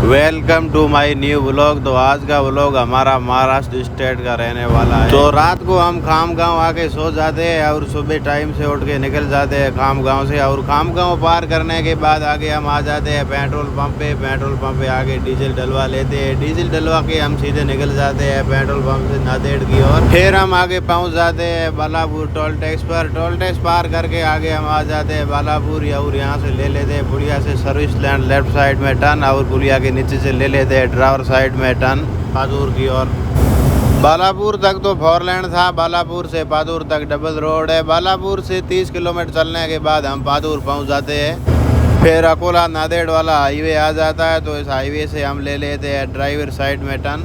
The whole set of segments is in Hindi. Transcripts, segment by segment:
Welcome to my new vlog. तो आज का व्लॉग हमारा महाराष्ट्र स्टेट का रहने वाला है। तो रात को हम खामगांव आके सो जाते हैं और सुबह टाइम से उठ के निकल जाते हैं खामगांव से। और खामगांव पार करने के बाद आगे हम आ जाते हैं पेट्रोल पंप पे। पेट्रोल पंप पे आके डीजल डलवा लेते हैं। डीजल डलवा के हम सीधे निकल जाते हैं पेट्रोल पंप से नांदेड़ की ओर। फिर हम आगे पहुँच जाते हैं बालापुर टोल टैक्स पर। टोल टैक्स पार करके आगे हम आ जाते हैं बालापुर और यहाँ से ले लेते हैं पुलिया से सर्विस लैंड लेफ्ट साइड में टर्न और पुलिया के नीचे से ले लेते हैं ड्राइवर साइड में टर्न पादूर की ओर। बालापुर तक तो फोर लेन था। बालापुर से पादूर तक डबल रोड है। बालापुर से 30 किलोमीटर चलने के बाद हम पादूर पहुंच जाते हैं। फिर अकोला नांदेड़ वाला हाईवे आ जाता है, तो इस हाईवे से हम ले लेते हैं ड्राइवर साइड में टर्न।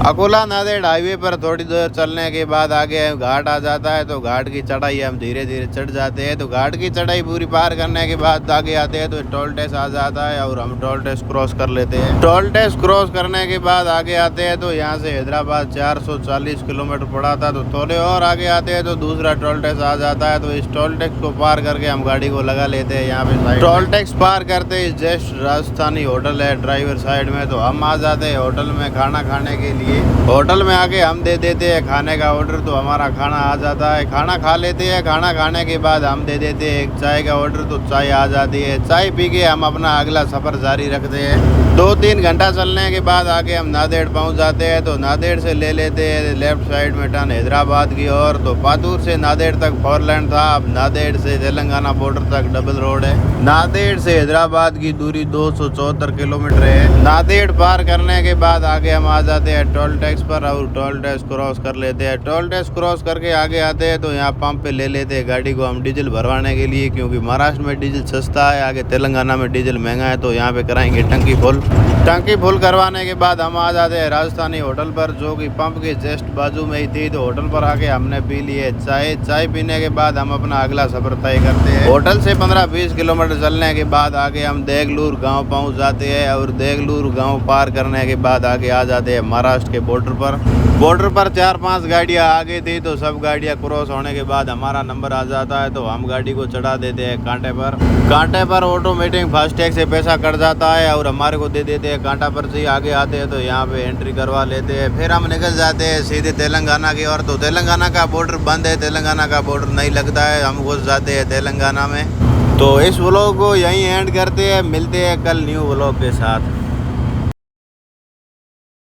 अकोला नांदेड़ हाईवे पर थोड़ी देर चलने के बाद आगे घाट आ जाता है, तो घाट की चढ़ाई हम धीरे धीरे चढ़ जाते हैं। तो घाट की चढ़ाई पूरी पार करने के बाद आगे आते हैं तो टोल टैक्स आ जाता है और हम टोल टैक्स क्रॉस कर लेते हैं। टोल टैक्स क्रॉस करने के बाद आगे आते हैं तो यहाँ से हैदराबाद 440 किलोमीटर पड़ा था, तो थोड़े और आगे आते हैं तो दूसरा टोल टैक्स आ जाता है। तो इस टोल टैक्स को पार करके हम गाड़ी को लगा लेते हैं यहाँ पे। टोल टैक्स पार करते ही जस्ट राजस्थानी होटल है ड्राइवर साइड में, तो हम आ जाते हैं होटल में खाना खाने के लिए। होटल में आके हम दे देते हैं खाने का ऑर्डर, तो हमारा खाना आ जाता है। खाना खा लेते हैं। खाना खाने के बाद हम दे देते हैं एक चाय का ऑर्डर, तो चाय आ जाती है। चाय पी के हम अपना अगला सफ़र जारी रखते हैं। 2-3 घंटा चलने के बाद आके हम नांदेड़ पहुंच जाते हैं, तो नांदेड़ से ले लेते हैं लेफ्ट साइड में टर्न हैदराबाद की ओर। तो पादूर से नांदेड़ तक 4 लेन था, अब नांदेड़ से तेलंगाना बॉर्डर तक डबल रोड है। नांदेड़ से हैदराबाद की दूरी 274 किलोमीटर है। नांदेड़ पार करने के बाद आगे हम आ जाते हैं टोल टैक्स पर और टोल टैक्स क्रॉस कर लेते हैं। टोल टैक्स क्रॉस करके आगे आते हैं तो यहाँ पंप पे ले लेते हैं गाड़ी को हम डीजल भरवाने के लिए, क्योंकि महाराष्ट्र में डीजल सस्ता है, आगे तेलंगाना में डीजल महंगा है। तो यहाँ पे कराएंगे टंकी फुल। टंकी फुल करवाने के बाद हम आ जाते हैं राजस्थानी होटल पर, जो कि पंप के जस्ट बाजू में ही थी। तो होटल पर आके हमने पी लिए चाय। चाय पीने के बाद हम अपना अगला सफर तय करते हैं। होटल से 15-20 किलोमीटर चलने के बाद आगे हम देगलूर गाँव पहुँच जाते हैं और देगलूर गाँव पार करने के बाद आगे आ जाते हैं महाराष्ट्र के बॉर्डर पर 4-5 गाड़ियां आगे थी, तो सब गाड़ियां क्रॉस होने के बाद हमारा नंबर आ जाता है, तो हम गाड़ी को चढ़ा देते हैं कांटे पर। कांटे पर ऑटोमेटिक फास्टैग से पैसा कट जाता है और हमारे को दे देते हैं कांटा पर से। आगे आते हैं तो यहाँ पे एंट्री करवा लेते हैं। फिर हम निकल जाते हैं सीधे तेलंगाना की ओर। तो तेलंगाना का बॉर्डर बंद है, तेलंगाना का बॉर्डर नहीं लगता है, हम घुस जाते हैं तेलंगाना में। तो इस व्लॉग को यहीं एंड करते हैं। मिलते हैं कल न्यू व्लॉग के साथ।